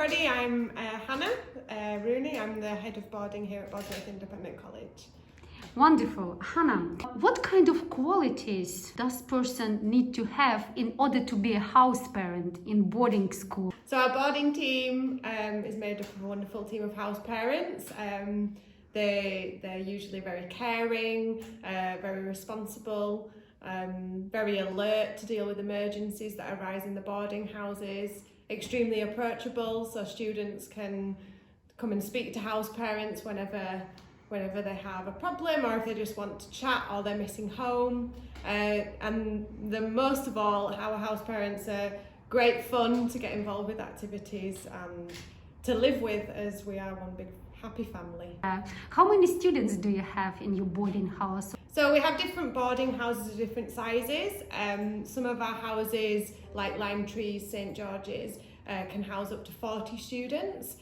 everybody, I'm Hannah Rooney. I'm the head of boarding here at Bosworth Ind College. Wonderful. Hannah, what kind of qualities does person need to have in order to be a house parent in boarding school? So our boarding team is made up of a wonderful team of house parents. They're usually very caring, very responsible, very alert to deal with emergencies that arise in the boarding houses, extremely approachable, so students can come and speak to house parents whenever they have a problem, or if they just want to chat or they're missing home. And most of all, our house parents are great fun to get involved with activities and to live with, as we are one big happy family. How many students do you have in your boarding house? So we have different boarding houses of different sizes. Some of our houses, like Lime Trees, St George's, can house up to 40 students.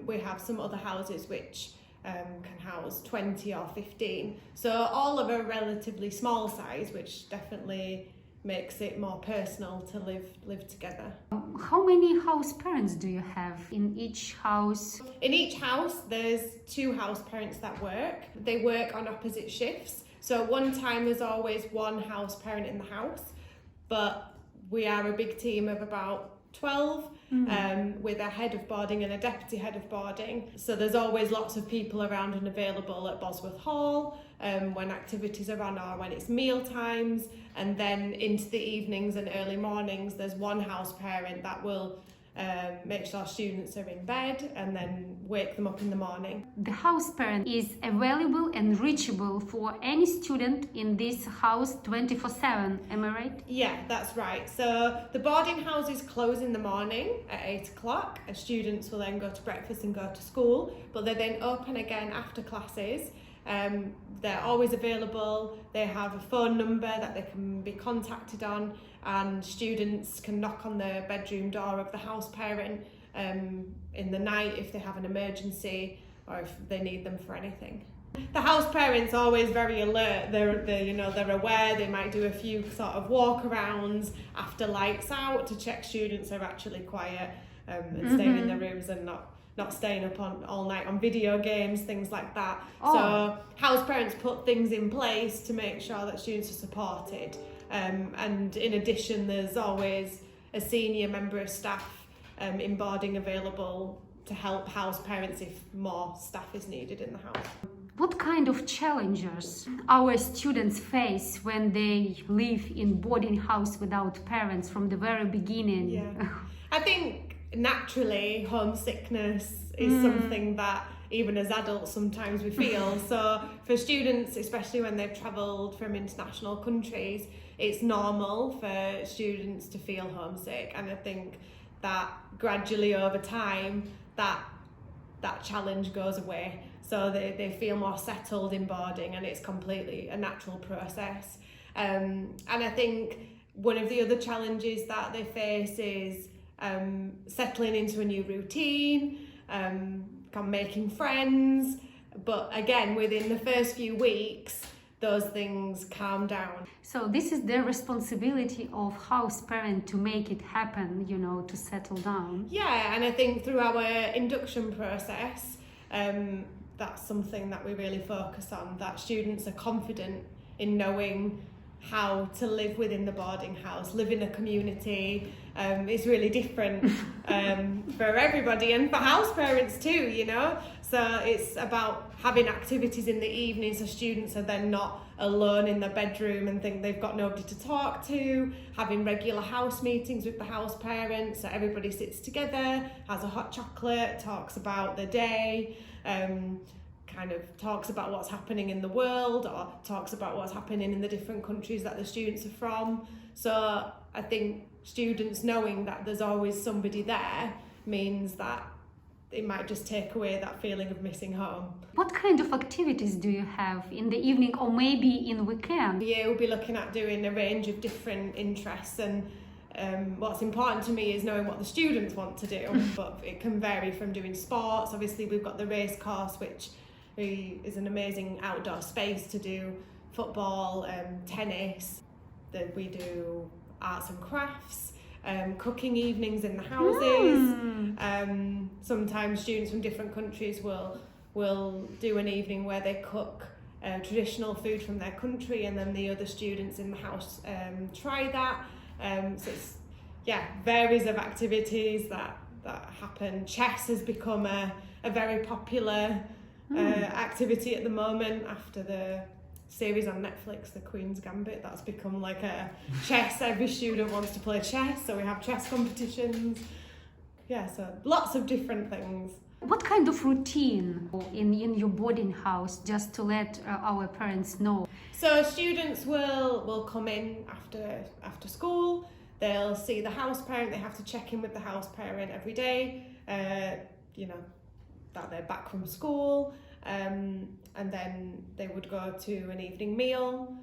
We have some other houses which can house 20 or 15. So all of a relatively small size, which definitely makes it more personal to live together. How many house parents do you have in each house? In each house, there's 2 house parents that work. They work on opposite shifts. So at one time, there's always one house parent in the house, but we are a big team of about 12 with a head of boarding and a deputy head of boarding. So there's always lots of people around and available at Bosworth Hall when activities are on or when it's meal times. And then into the evenings and early mornings, there's one house parent that will make sure students are in bed and then wake them up in the morning. The house parent is available and reachable for any student in this house 24/7, am I right? Yeah, that's right. So the boarding houses close in the morning at 8 o'clock and students will then go to breakfast and go to school, but they're then open again after classes. They're always available. They have a phone number that they can be contacted on, and students can knock on the bedroom door of the house parent in the night if they have an emergency or if they need them for anything. The house parents are always very alert. They're aware. They might do a few sort of walk-arounds after lights out to check students are actually quiet and staying in their rooms and not staying up all night on video games, things like that. Oh. So house parents put things in place to make sure that students are supported. And in addition, there's always a senior member of staff in boarding available to help house parents if more staff is needed in the house. What kind of challenges our students face when they live in boarding house without parents from the very beginning? Yeah, I think naturally homesickness is something that even as adults sometimes we feel. So for students, especially when they've travelled from international countries, it's normal for students to feel homesick, and I think that gradually over time that challenge goes away. So they feel more settled in boarding, and it's completely a natural process. And I think one of the other challenges that they face is settling into a new routine, making friends, but again within the first few weeks those things calm down. So this is the responsibility of house parent to make it happen, to settle down. Yeah, and I think through our induction process that's something that we really focus on, that students are confident in knowing how to live within the boarding house, live in a community. It's really different for everybody and for house parents too, So it's about having activities in the evening so students are then not alone in their bedroom and think they've got nobody to talk to, having regular house meetings with the house parents so everybody sits together, has a hot chocolate, talks about the day, kind of talks about what's happening in the world or talks about what's happening in the different countries that the students are from. So I think students knowing that there's always somebody there means that it might just take away that feeling of missing home. What kind of activities do you have in the evening or maybe in the weekend? Yeah, we'll be looking at doing a range of different interests, and what's important to me is knowing what the students want to do, but it can vary from doing sports. Obviously we've got the race course, which is an amazing outdoor space to do football, tennis. Then we do arts and crafts, cooking evenings in the houses. sometimes students from different countries will do an evening where they cook traditional food from their country, and then the other students in the house try that. So it's, varies of activities that happen. Chess has become a very popular activity at the moment after the series on Netflix, The Queen's Gambit. That's become like a chess. Every student wants to play chess, so we have chess competitions. So lots of different things. What kind of routine in your boarding house, just to let our parents know? So students will come in after school. They'll see the house parent. They have to check in with the house parent every day. That they're back from school. And then they would go to an evening meal,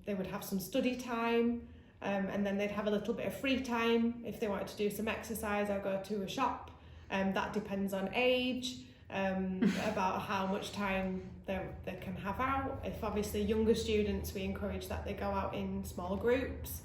they would have some study time, and then they'd have a little bit of free time if they wanted to do some exercise or go to a shop. That depends on age, about how much time they can have out. If obviously younger students, we encourage that they go out in small groups,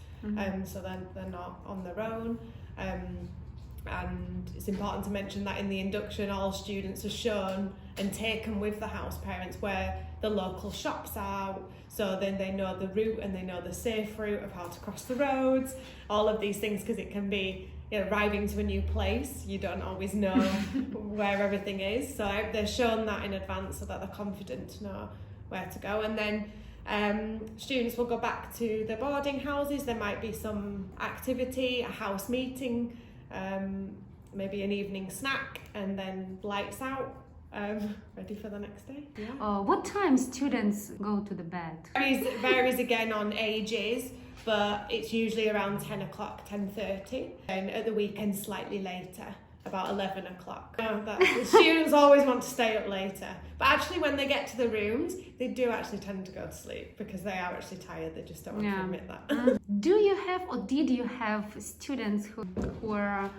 so then they're not on their own. And it's important to mention that in the induction, all students are shown and taken with the house parents where the local shops are, so then they know the route and they know the safe route of how to cross the roads, all of these things, because it can be, arriving to a new place, you don't always know where everything is, so they're shown that in advance so that they're confident to know where to go. And then students will go back to the boarding houses. There might be some activity, a house meeting, maybe an evening snack, and then lights out, ready for the next day. What time students go to the bed? Varies again on ages, but it's usually around 10 o'clock, 10:30, and at the weekend slightly later, about 11 o'clock. The students always want to stay up later, but actually when they get to the rooms, they do actually tend to go to sleep because they are actually tired. They just don't want to admit that. Do you have, or did you have, students who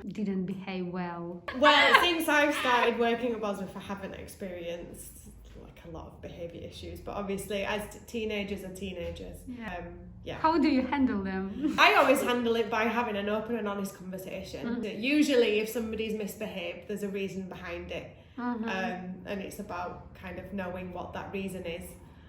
didn't behave well? Well, since I've started working at Bosworth, I haven't experienced like a lot of behaviour issues, but obviously as teenagers are teenagers. How do you handle them? I always handle it by having an open and honest conversation. Usually if somebody's misbehaved, there's a reason behind it. And it's about kind of knowing what that reason is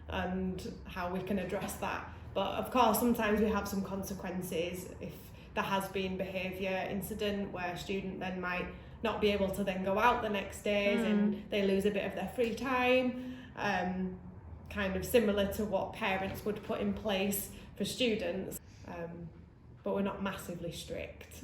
and how we can address that. But of course, sometimes we have some consequences if there has been behaviour incident where a student then might not be able to then go out the next days and they lose a bit of their free time. Kind of similar to what parents would put in place for students, but we're not massively strict.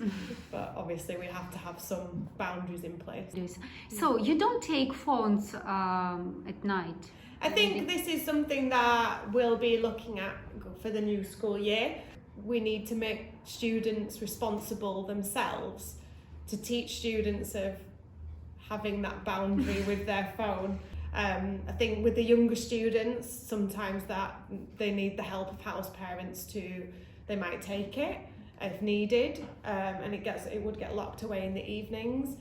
But obviously we have to have some boundaries in place. So you don't take phones at night? I think this is something that we'll be looking at for the new school year. We need to make students responsible themselves, to teach students of having that boundary with their phone. I think with the younger students, sometimes that they need the help of house parents they might take it if needed, and it would get locked away in the evenings.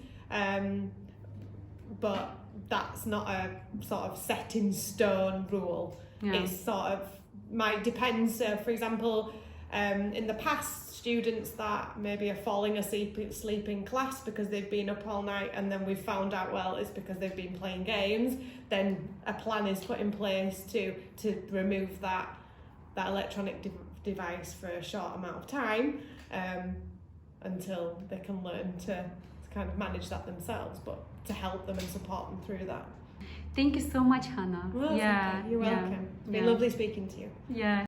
But that's not a sort of set in stone rule. It's sort of might depend. So for example, in the past, students that maybe are falling asleep in class because they've been up all night, and then we've found out, well, it's because they've been playing games, then a plan is put in place to remove that electronic device for a short amount of time, until they can learn to kind of manage that themselves, but to help them and support them through that. Thank you so much, Hannah. Well, okay. You're welcome. It's been lovely speaking to you.